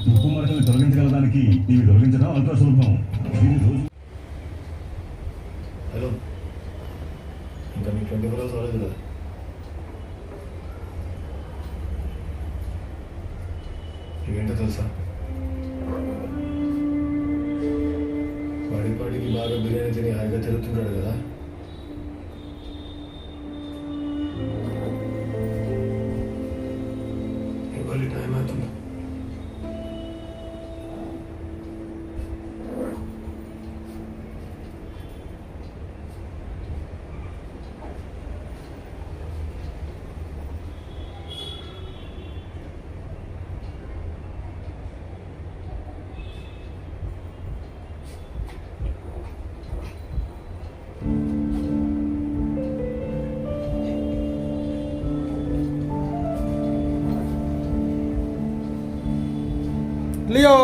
ఉప్పు మరకలు తొలగించగలదానికి ఇవి తొలగించడం అంత సులభం. హలో, ఇంకా మీకు 24 hours అవ్వలేదు కదా? ఇవేంటో తెలుసా? పాడికి బాగా బిర్యానీ తిని హాయిగా తిరుగుతుంటాడు కదా. ఇవాళ టైం అవుతుంది. लियो,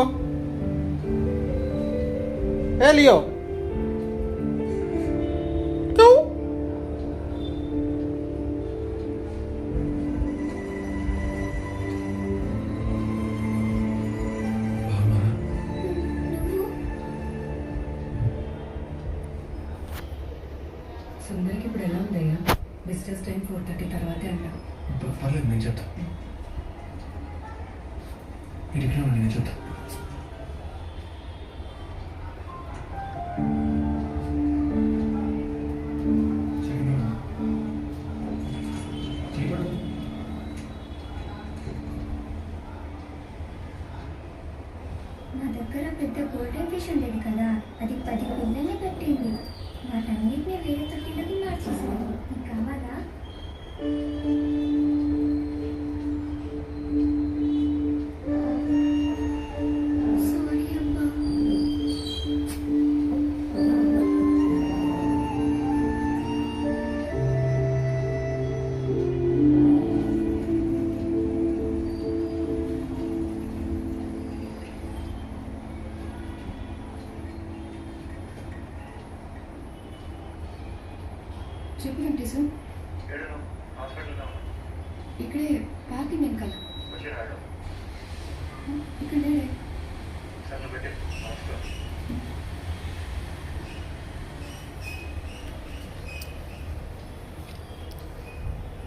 ए लियो, क्यों? సుందరికి ఇప్పుడు ఎలా ఉందయ్యా? బిజినెస్ టైం 4:30 తర్వాతే అంట. పర్లేదు, నేను చెప్తా. మీరు ఇక్కడ ఉండి నేను చెప్తా. నా దగ్గర పెద్ద గోల్డెన్ ఫిష్ ఉండేది కదా, అది 10 పిల్లల్ని పెట్టింది. వాటన్నిటిని వేరే తొట్టిలోకి మార్చేసాను. నీకు కావాలా? సారీ అమ్మా. చెప్పు వెంకటేశు. ఇక్కడే పార్కింగ్ వెనకాల. ఇక్కడే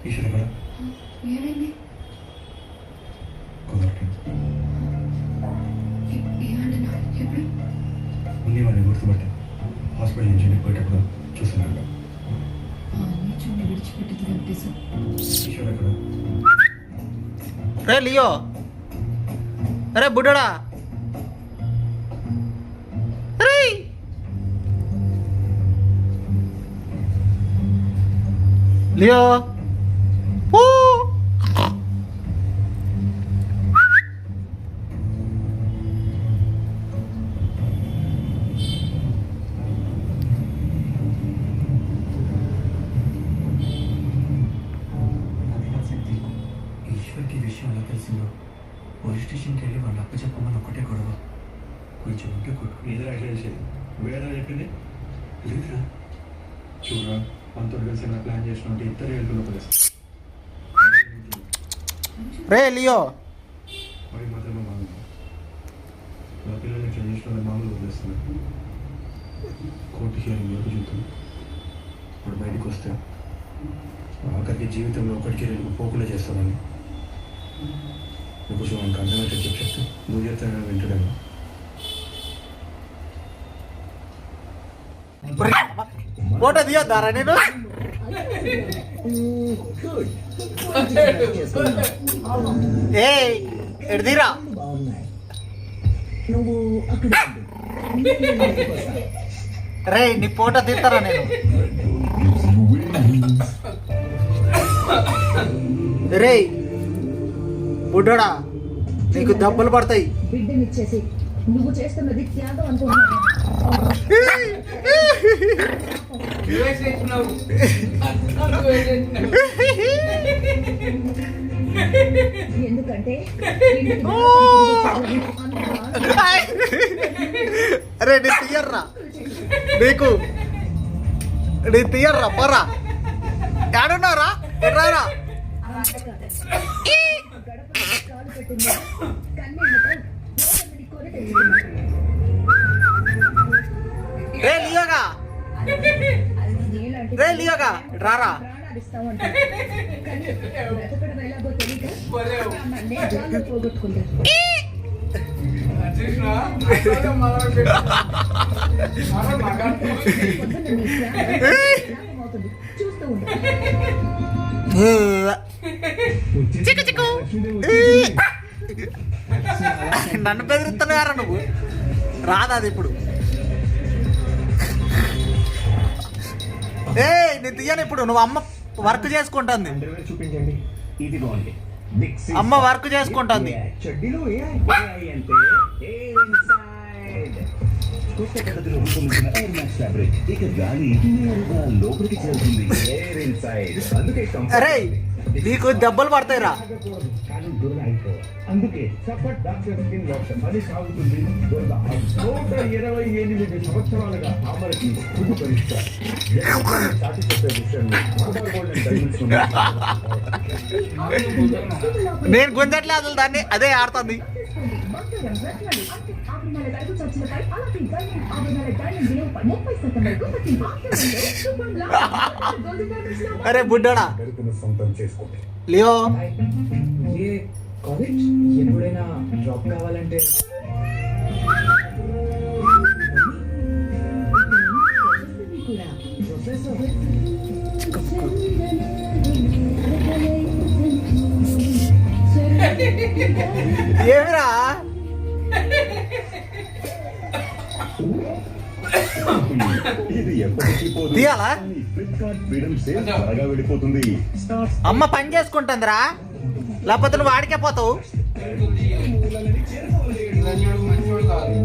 ఈశ్వర కదా ఏమైంది? ఏమంటున్నా? ఎప్పుడు? ఉంది వాడిని గుర్తుపట్టి హాస్పిటల్ నుంచి వెళ్ళిపోయేటప్పుడు చూస్తున్నాను. చూడండి, విడిచిపెట్టదు వెంకటేశు. ఈశ్వర కదా. अरे लियो, अरे बुढ़ड़ा, अरे लियो, ओ ఈశ్వర్కి విషయం ఎలా తెలిసిందో పోలీస్ స్టేషన్కి వెళ్ళి వాళ్ళ అప్ప చెప్పమని ఒకటే గొడవ. కొంచెం ఉంటే కొట్టు. ఏదో అట్లా చేసేది వేరే చెప్పింది లేదురా. చూడరా, మనతో కలిసి ఎలా ప్లాన్ చేసినట్టు ఇద్దరు వెళ్తున్న ప్లేస్ रे लियो, మరి మాత్రమే మామూలు నా పిల్లలు ఇట్లా చేసిన మామూలు వదిలేస్తున్నారు. కోర్టుకి వెళ్ళి చూద్దాం. ఇప్పుడు బయటకు వస్తే ఆఖరికి జీవితంలో ఒకటికి రెండు పోకుండా చేస్తామని నువ్వు మనకు అర్థమైతే చెప్తే నువ్వు చెప్తాను వింటాడేమో. फोटो दिया दारा ने ఏ ఎడ్దిరా రే నీ ఫోటో తీస్తారా నేను రే బుడ్డోడా నీకు దెబ్బలు పడతాయి. బిడ్డనిచ్చేసి నువ్వు చేస్తున్నది త్యాగం అనుకున్నాను. ఎందుకంటే అరే నీ తీయర్రా నీకు నీ తీయర్రా పరా ఏడున్నారా ఎట్రారా గడప కాలు పెట్టింది కన్నీళ్ళతో లోపలికి కొని తెచ్చింది. రే లియోగా నీలాంటి రే లియోగా రారా ప్రాణాలు ఇస్తామంటే కానీ బ్రతకడం ఎలాగో తెలియక నన్నే జాగ్రత్త పోగొట్టుకుంది. పొద్దున్న నీ త్యాగం అవుతుంది. చూస్తూ ఉండు. నన్ను బెదిరిస్తున్నారా నువ్వు రాదా అది ఇప్పుడు ఏ నేను తీయను ఇప్పుడు నువ్వు అమ్మ వర్క్ చేసుకుంటుంది అండర్వేర్ చూపించండి. ఇదిగోండి అమ్మ వర్క్ చేసుకుంటుంది చెడ్డీలో AI అంటే ఎయిర్ ఇన్సైడ్. కొత్త పద్ధతిలో రూపొందించిన ఎయిర్ మ్యాక్స్ ఫ్యాబ్రిక్ ఇక గాలి నేరుగా లోపలికి చేరుతుంది. Air inside. అందుకే అరే నీకు దెబ్బలు పడతాయిరా తాగకూడదు, కానీ దొరద అయిపోవాలి. అందుకే సఫర్ డాక్టర్ స్కిన్ లోషన్ అది సాగుతుంది. దొరద 128 సంవత్సరాలుగా అమరకి పువ్వు పరిష్కారం. సాటి చెప్పే విషయంలో మదర్ గోల్డెన్ డైమండ్స్ నేను గుంజట్లే అసలు దాన్ని అదే ఆడుతుంది బంగారం, రత్నాలు, అంటే ఆభరణాల ధరకు చర్చలపై అలాంటి డైమండ్ ఆభరణాల డైమండ్ విలువపై 30% వరకు తగ్గింపు. ఆఫ్టర్లో సూపర్ లాభం. గోల్డ్ డైమండ్స్ లో అరే బుడ్డోడా దొరుకుతున్న సొంతం చేసుకోండి. లియో ఏ కాలేజ్ ఎప్పుడైనా డ్రాప్ కావాలంటే కూడా ప్రొఫెసర్ ఏమిరా ఇది ఎప్పటికీ పోదు. తీయాలా? కానీ ఫ్లిప్కార్ట్ ఫ్రీడమ్ సేల్ త్వరగా వెళ్ళిపోతుంది. స్టార్ట్ అమ్మ పని చేసుకుంటుందిరా లేకపోతే నువ్వు ఆడికే పోతావు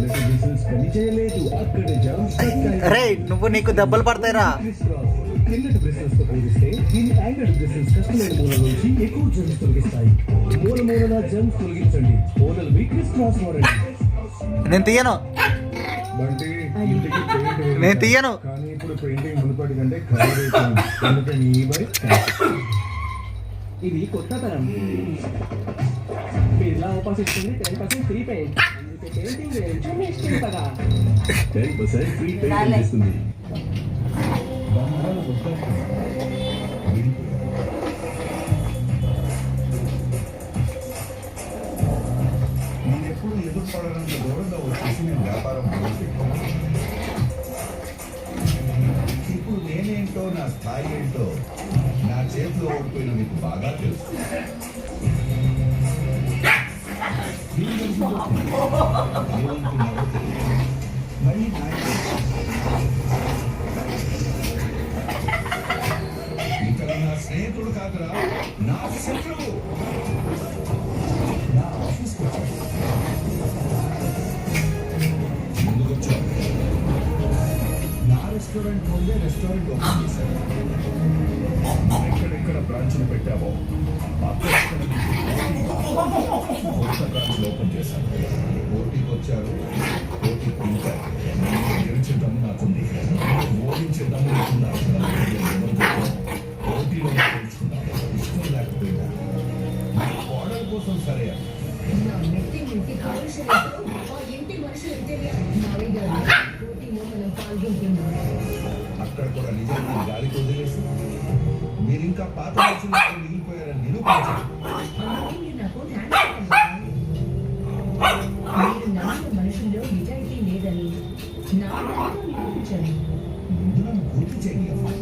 బిజినెస్ పని చేయలేదు, అక్కడ జంప్స్ కట్టాయి. రే నువ్వు నీకు దెబ్బలు పడతాయిరా కిందటి బిజినెస్ తో పోలిస్తే దీని యాంగల్ బిజినెస్ కష్టమైన మూల నుంచి ఎక్కువ జమ్స్ తొలగిస్తాయి. మూల జమ్స్ తొలగించండి. మూలలు వీక్నెస్ క్రాస్ వాడండి. నేను తీయను బంటి ఇంటికి పెయింట్ వేయాలి. నేను తీయను కానీ ఇప్పుడు పెయింటింగ్ మునుపటి కంటే ఖరాబ్ అయిపోయింది. అందుకని ఈ బైక్ ఇది కొత్త తరం. బిర్లా ఆఫర్స్ ఇస్తుంది 10% ఫ్రీ పెయింట్. పెయింటింగ్ వేయించుకుని ఇస్తుంది కదా. 10% ఫ్రీ పెయింట్ ఇస్తుంది. నేను ఎప్పుడు ఎదుర్కోవడానికి దూరంగా వచ్చేసి నేను వ్యాపారం మొదలుపెట్టాను. ఇప్పుడు నేనేంటో నా స్థాయి ఏంటో నా చేతిలో ఓడిపోయిన మీకు బాగా తెలుసు. ఏమనుకున్నారో తెలియదు. మళ్ళీ ఇక్కడ నా స్నేహితుడు కాదురా, నా శత్రువు. నా ఆఫీస్కి వచ్చాడు. ముందుకొచ్చాడు. నా రెస్టారెంట్ ముందే రెస్టారెంట్ ఓపెన్ చేశాడు. ఎక్కడెక్కడ బ్రాంచ్లు పెట్టావో అక్కడెక్కడ కొత్త బ్రాంచ్లు ఓపెన్ చేశాను. పోటీకి వచ్చారు, పోటీ పొందారు. గెలిచేద్దాము నాకుంది, ఓడించేద్దాము నాకున్నారు. పోటీలో గెలుచుకున్నాను. ఇష్టం లేకపోయినా నా ఆర్డర్ కోసం సరే నా నెత్తి ఇంటి కాలుష్యంతో ఆ ఇంటి మనుషుల విజయ నావిగా పోటీలో మనం పాల్గొంటున్నాం. అక్కడ కూడా నిజాన్ని గాలికి వదిలేసి మీరు ఇంకా పాత మనుషులు మిగిలిపోయారని నిరూపించారు. అందుకే మీరు నాకు న్యాయం చేయాలి. మీరు నమ్మిన మనుషుల్లో నిజాయితీ లేదని నా నిరూపించారు. ముందు నన్ను పూర్తి చేయండి అమ్మా.